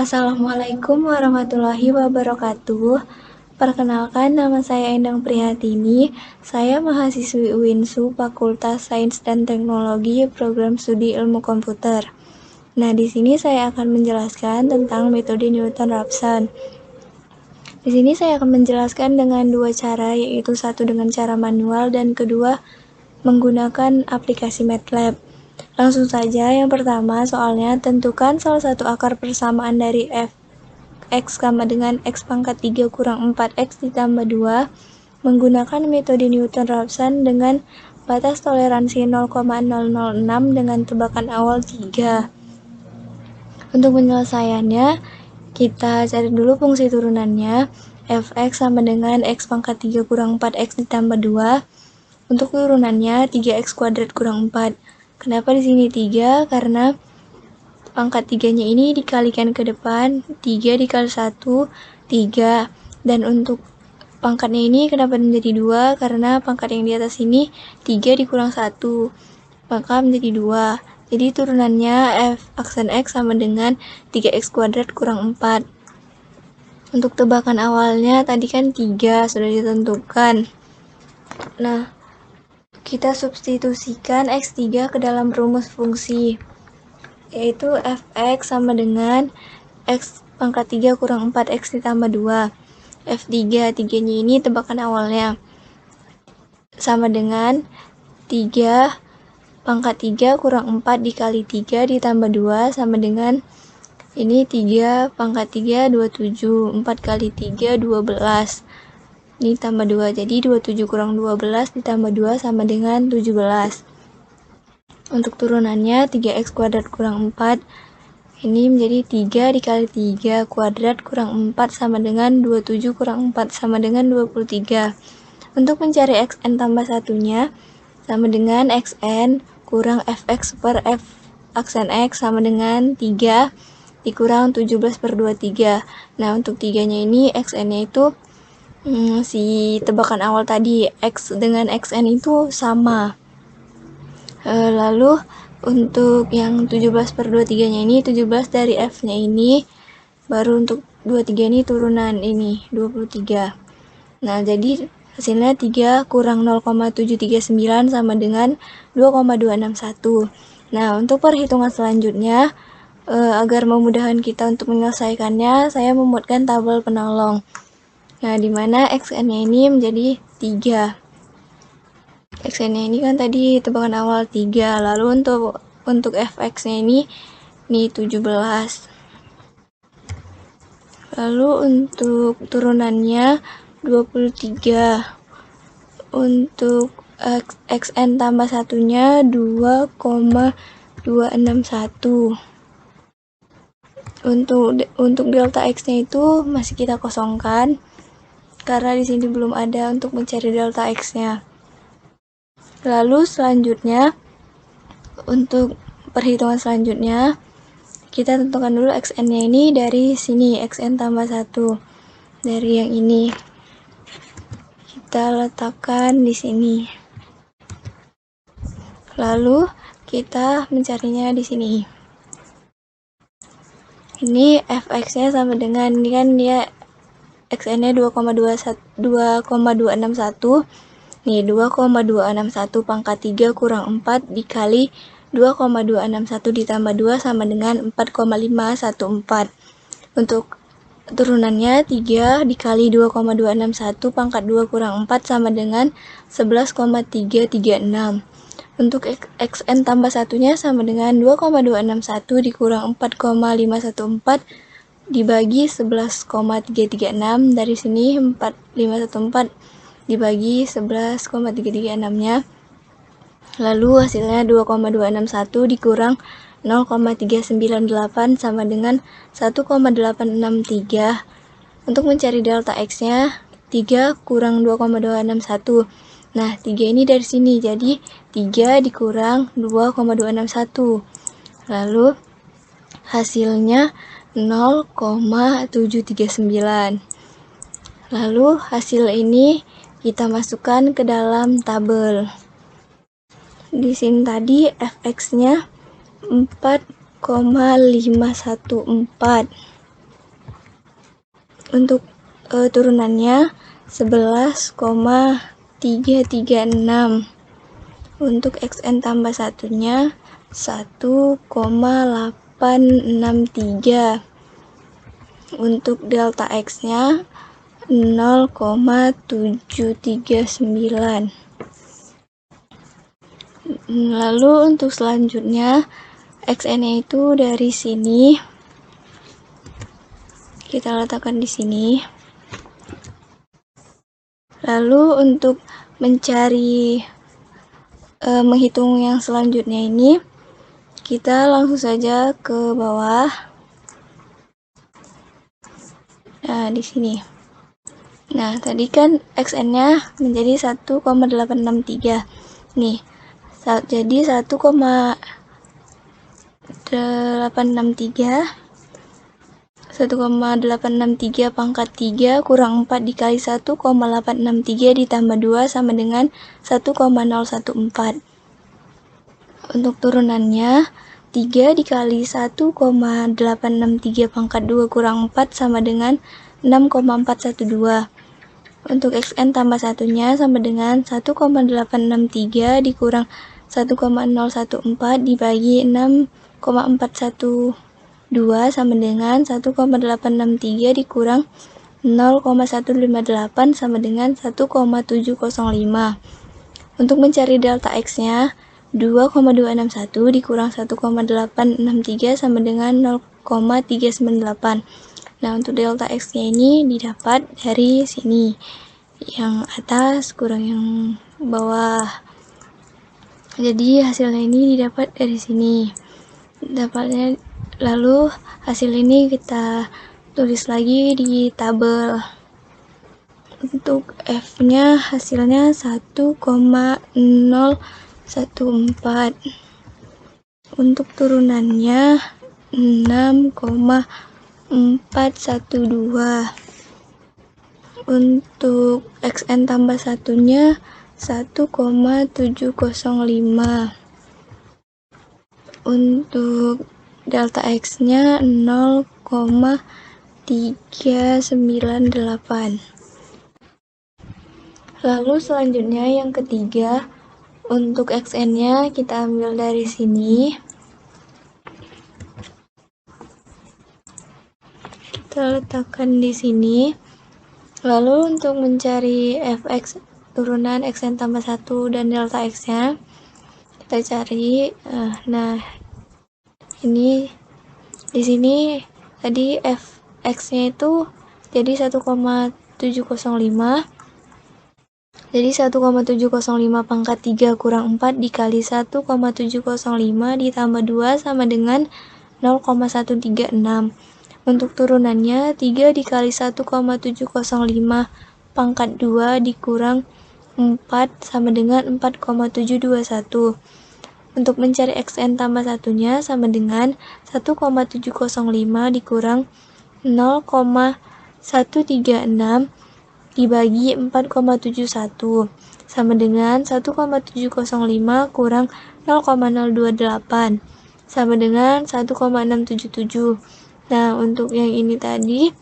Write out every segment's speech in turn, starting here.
Assalamualaikum warahmatullahi wabarakatuh. Perkenalkan, nama saya Endang Prihatini. Saya mahasiswi UINSU Fakultas Sains dan Teknologi Program Studi Ilmu Komputer. Nah, di sini saya akan menjelaskan tentang metode Newton-Raphson. Di sini saya akan menjelaskan dengan dua cara, yaitu satu dengan cara manual dan kedua menggunakan aplikasi MATLAB. Langsung saja, yang pertama soalnya tentukan salah satu akar persamaan dari f(x) sama dengan x pangkat 3 kurang 4x ditambah 2 menggunakan metode Newton-Raphson dengan batas toleransi 0,006 dengan tebakan awal 3. Untuk penyelesaiannya, kita cari dulu fungsi turunannya. Fx sama dengan x pangkat 3 kurang 4x ditambah 2. Untuk turunannya 3x kuadrat kurang 4. Kenapa di sini 3? Karena pangkat 3-nya ini dikalikan ke depan, 3 dikali 1, 3. Dan untuk pangkatnya ini kenapa menjadi 2? Karena pangkat yang di atas ini 3 dikurang 1, maka menjadi 2. Jadi turunannya f aksen x sama dengan 3x kuadrat kurang 4. Untuk tebakan awalnya tadi kan 3 sudah ditentukan. Nah, kita substitusikan x3 ke dalam rumus fungsi, yaitu fx sama dengan x pangkat 3 kurang 4x ditambah 2. F3, 3-nya ini tebakan awalnya, sama dengan 3 pangkat 3 kurang 4 dikali 3 ditambah 2 sama dengan ini 3 pangkat 3 27, 4 kali 3 12. Ini tambah 2, jadi 27 kurang 12 ditambah 2 sama dengan 17. Untuk turunannya 3x kuadrat kurang 4, ini menjadi 3 dikali 3 kuadrat kurang 4 sama dengan 27 kurang 4 sama dengan 23. Untuk mencari xn tambah satunya, sama dengan xn kurang fx per f aksen x sama dengan 3 dikurang 17 per 23. Nah, untuk 3-nya ini xn-nya itu si tebakan awal tadi, x dengan xn itu sama. Lalu untuk yang 17 per 23-nya ini, 17 dari f-nya ini, baru untuk 23 ini turunan ini 23. Nah, jadi hasilnya 3 kurang 0,739 sama dengan 2,261. Nah, untuk perhitungan selanjutnya, agar memudahkan kita untuk menyelesaikannya, saya membuatkan tabel penolong. Nah, di mana xn-nya ini menjadi 3. Xn-nya ini kan tadi tebakan awal 3. Lalu untuk fx-nya ini 17. Lalu untuk turunannya 23. Untuk xn tambah satunya 2,261. Untuk delta x-nya itu masih kita kosongkan karena di sini belum ada untuk mencari delta x-nya. Lalu selanjutnya, untuk perhitungan selanjutnya, kita tentukan dulu xn-nya ini dari sini, xn tambah 1. Dari yang ini. Kita letakkan di sini. Lalu kita mencarinya di sini. Ini fx-nya sama dengan, ini kan dia xn-nya 2,261. Nih, 2,261 pangkat 3 kurang 4 dikali 2,261 ditambah 2 sama dengan 4,514. Untuk turunannya 3 dikali 2,261 pangkat 2 kurang 4 sama dengan 11,336. Untuk xn tambah satunya sama dengan 2,261 dikurang 4,514 dibagi 11,336. Dari sini 4,514 dibagi 11,336-nya. Lalu hasilnya 2,261 dikurang 0,398 sama dengan 1,863. Untuk mencari delta x-nya 3 kurang 2,261. Nah, 3 ini dari sini, jadi 3 dikurang 2,261. Lalu hasilnya 0,739. Lalu hasil ini kita masukkan ke dalam tabel. Di sini tadi fx-nya 4,514. Untuk turunannya 11,336. Untuk xn tambah satunya 1,863. Untuk delta x-nya 0,739. Lalu untuk selanjutnya xn-nya itu dari sini kita letakkan di sini. Lalu untuk mencari menghitung yang selanjutnya ini, kita langsung saja ke bawah. Nah, di sini. Nah, tadi kan xn-nya menjadi 1,863. Nih, jadi 1,863 pangkat 3 kurang 4 dikali 1,863 ditambah 2 sama dengan 1,014. Untuk turunannya 3 dikali 1,863 pangkat 2 kurang 4 sama dengan 6,412. Untuk xn tambah satunya sama dengan 1,863 dikurang 1,014 dibagi 6,412 sama dengan 1,863 dikurang 0,158 sama dengan 1,705. Untuk mencari delta x-nya 2,261 dikurang 1,863 sama dengan 0,398. Nah, untuk delta x-nya ini didapat dari sini, yang atas kurang yang bawah. Jadi hasilnya ini didapat dari sini. Dapatnya, lalu hasil ini kita tulis lagi di tabel. Untuk f-nya hasilnya 1,014. Untuk turunannya 6,412. Untuk xn tambah satunya 1,705. Untuk delta x-nya 0,398. Lalu selanjutnya yang ketiga, untuk xn-nya kita ambil dari sini. Kita letakkan di sini. Lalu untuk mencari fx turunan xn tambah 1 dan delta x-nya, kita cari. Nah, ini di sini tadi fx-nya itu jadi 1,705. Jadi 1,705 pangkat 3 kurang 4 dikali 1,705 ditambah 2 sama dengan 0,136. Untuk turunannya 3 dikali 1,705 pangkat 2 dikurang 4 sama dengan 4,721. Untuk mencari xn tambah satunya sama dengan 1,705 dikurang 0,136 dibagi 4,71 sama dengan 1,705 kurang 0,028 sama dengan 1,677. Nah, untuk yang ini tadi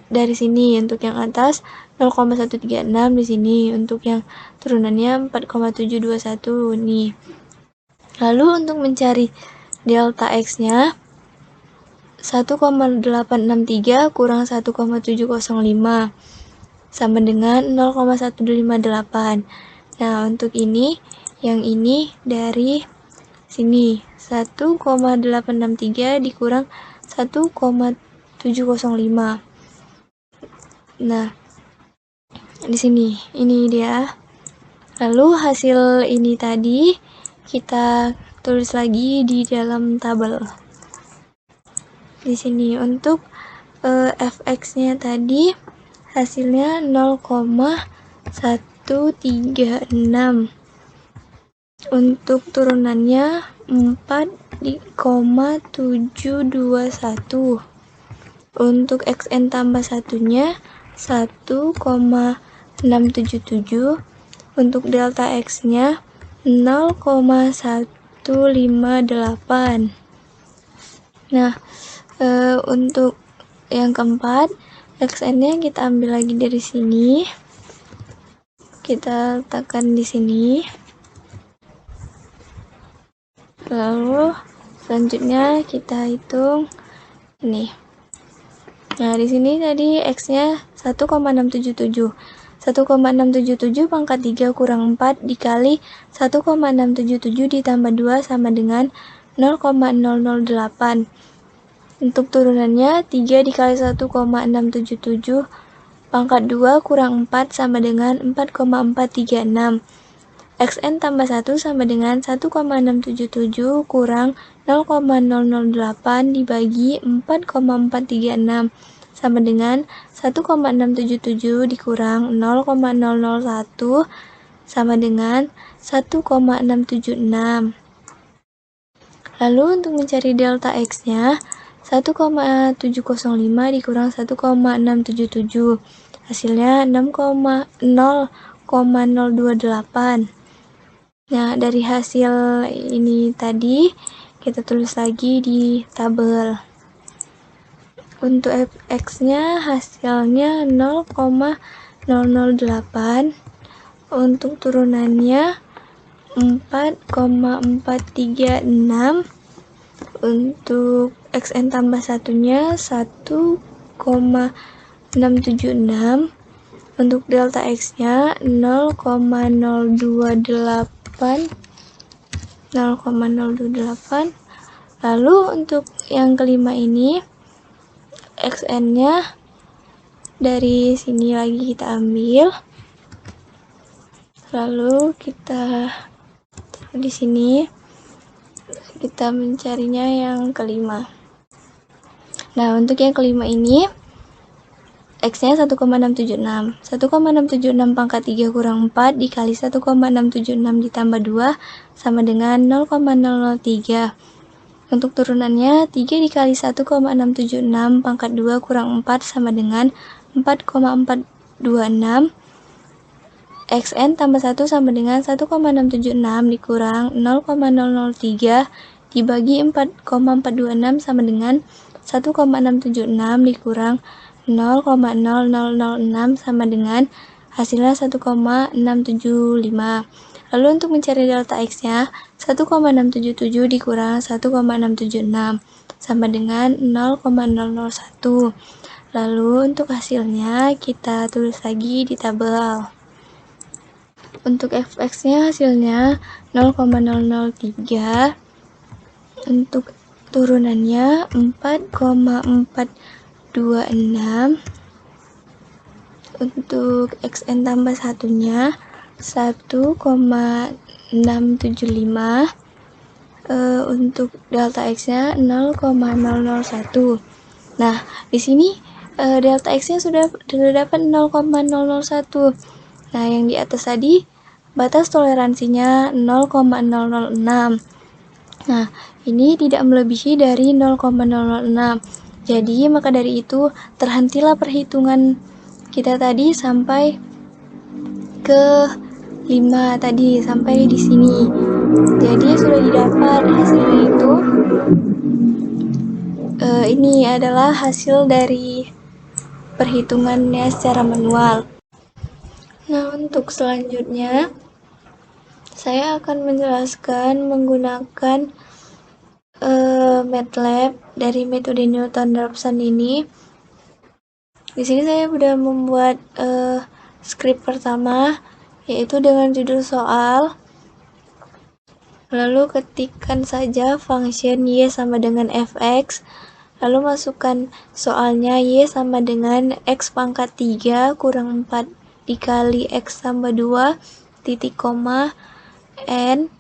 dari sini, untuk yang atas 0,136 di sini, untuk yang turunannya 4,721 nih. Lalu untuk mencari delta x-nya 1,863 kurang 1,705 sama dengan 0,158. Nah, untuk ini, yang ini dari sini 1,863 dikurang 1,705. Nah, di sini ini dia. Lalu hasil ini tadi kita tulis lagi di dalam tabel. Di sini untuk fx-nya tadi hasilnya 0,136. Untuk turunannya 4,721. Untuk xn tambah satunya 1,677. Untuk delta x-nya 0,158. Nah, untuk yang keempat xn-nya kita ambil lagi dari sini, kita letakkan di sini. Lalu selanjutnya kita hitung ini. Nah, di sini tadi x-nya 1,677. 1,677 pangkat 3 kurang 4 dikali 1,677 ditambah 2 sama dengan 0,008. Untuk turunannya 3 dikali 1,677 pangkat 2 kurang 4 sama dengan 4,436. xn tambah 1 sama dengan 1,677 kurang 0,008 dibagi 4,436 sama dengan 1,677 dikurang 0,001 sama dengan 1,676. Lalu untuk mencari delta x-nya 1,705 dikurang 1,677, hasilnya 0,028. Nah, dari hasil ini tadi, kita tulis lagi di tabel. Untuk x-nya hasilnya 0,008. Untuk turunannya 4,436. Untuk xn tambah satunya 1,676. Untuk delta x-nya 0,028. Lalu untuk yang kelima ini xn-nya dari sini lagi kita ambil. Lalu kita di sini kita mencarinya yang kelima. Nah, untuk yang kelima ini x-nya 1,676. 1,676 pangkat 3 kurang 4 dikali 1,676 ditambah 2 sama dengan 0,003. Untuk turunannya 3 dikali 1,676 pangkat 2 kurang 4 sama dengan 4,426. xn tambah 1 sama dengan 1,676 dikurang 0,003 dibagi 4,426 sama dengan 1,676 dikurang 0,0006 sama dengan hasilnya 1,675. Lalu untuk mencari delta x-nya 1,677 dikurang 1,676 sama dengan 0,001. Lalu untuk hasilnya kita tulis lagi di tabel. Untuk fx-nya hasilnya 0,003. Untuk turunannya 4,426. Untuk xn tambah satunya 1,675. Untuk delta x-nya 0,001. Nah, di sini delta x-nya sudah dapat 0,001. Nah, yang di atas tadi batas toleransinya 0,006. Nah, ini tidak melebihi dari 0,006. Jadi, maka dari itu terhentilah perhitungan kita tadi sampai ke 5 tadi, sampai di sini. Jadi, sudah didapat hasilnya itu. Ini adalah hasil dari perhitungannya secara manual. Nah, untuk selanjutnya saya akan menjelaskan menggunakan MATLAB dari metode Newton-Raphson ini. Di sini saya sudah membuat skrip pertama, yaitu dengan judul soal. Lalu ketikkan saja function y sama dengan fx. Lalu masukkan soalnya y sama dengan x pangkat 3 kurang 4 dikali x tambah 2 titik koma n.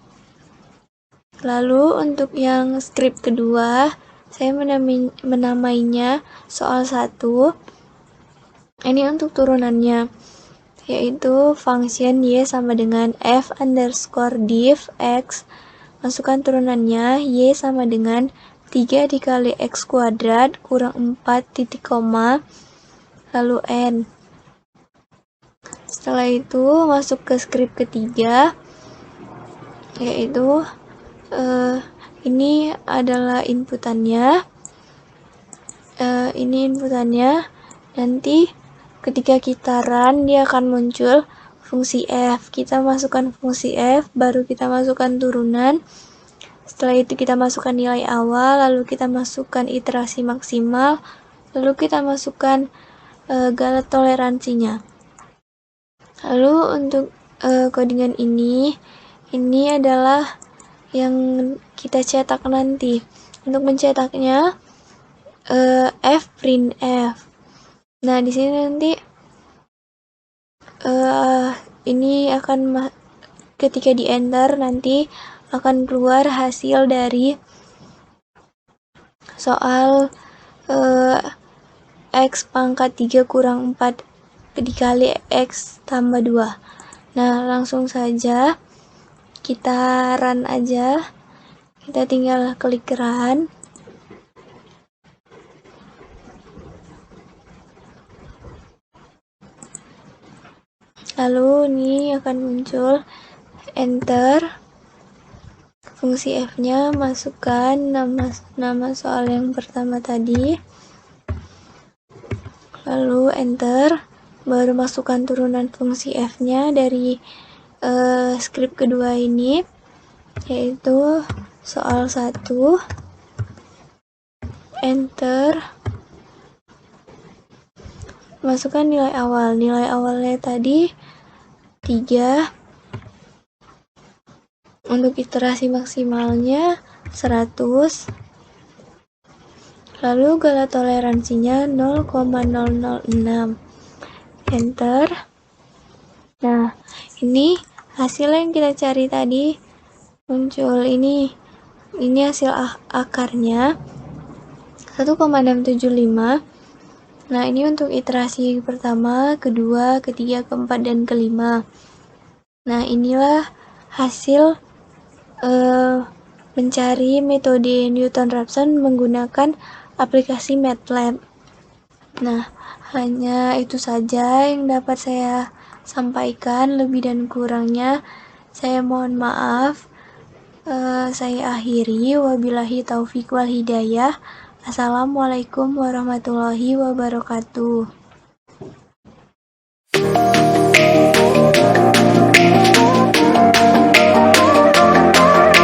Lalu untuk yang skrip kedua, saya menamainya soal 1. Ini untuk turunannya, yaitu function y sama dengan f underscore div x. Masukkan turunannya, y sama dengan 3 dikali x kuadrat kurang 4 titik koma, lalu n. Setelah itu masuk ke skrip ketiga, yaitu ini adalah inputannya. Ini inputannya. Nanti ketika kita run, dia akan muncul fungsi F. Kita masukkan fungsi F, baru kita masukkan turunan. Setelah itu kita masukkan nilai awal, lalu kita masukkan iterasi maksimal, lalu kita masukkan galet toleransinya. Lalu untuk codingan ini adalah yang kita cetak nanti. Untuk mencetaknya F print F. Nah, di sini nanti ini akan ketika di enter nanti akan keluar hasil dari soal X pangkat 3 kurang 4 dikali X tambah 2. Nah, langsung saja kita run aja. Kita tinggal klik run. Lalu ini akan muncul enter. Fungsi F-nya masukkan nama soal yang pertama tadi. Lalu enter. Baru masukkan turunan fungsi F-nya dari script kedua ini, yaitu soal 1. Enter. Masukkan nilai awal. Nilai awalnya tadi 3. Untuk iterasi maksimalnya 100. Lalu galet toleransinya 0,006. Enter. Nah, ini hasil yang kita cari tadi muncul ini hasil akarnya 1,675. Nah, ini untuk iterasi pertama, kedua, ketiga, keempat, dan kelima. Nah, inilah hasil mencari metode Newton-Raphson menggunakan aplikasi MATLAB. Nah, hanya itu saja yang dapat saya sampaikan. Lebih dan kurangnya saya mohon maaf. Saya akhiri. Wabillahi taufik wal hidayah. Assalamualaikum warahmatullahi wabarakatuh.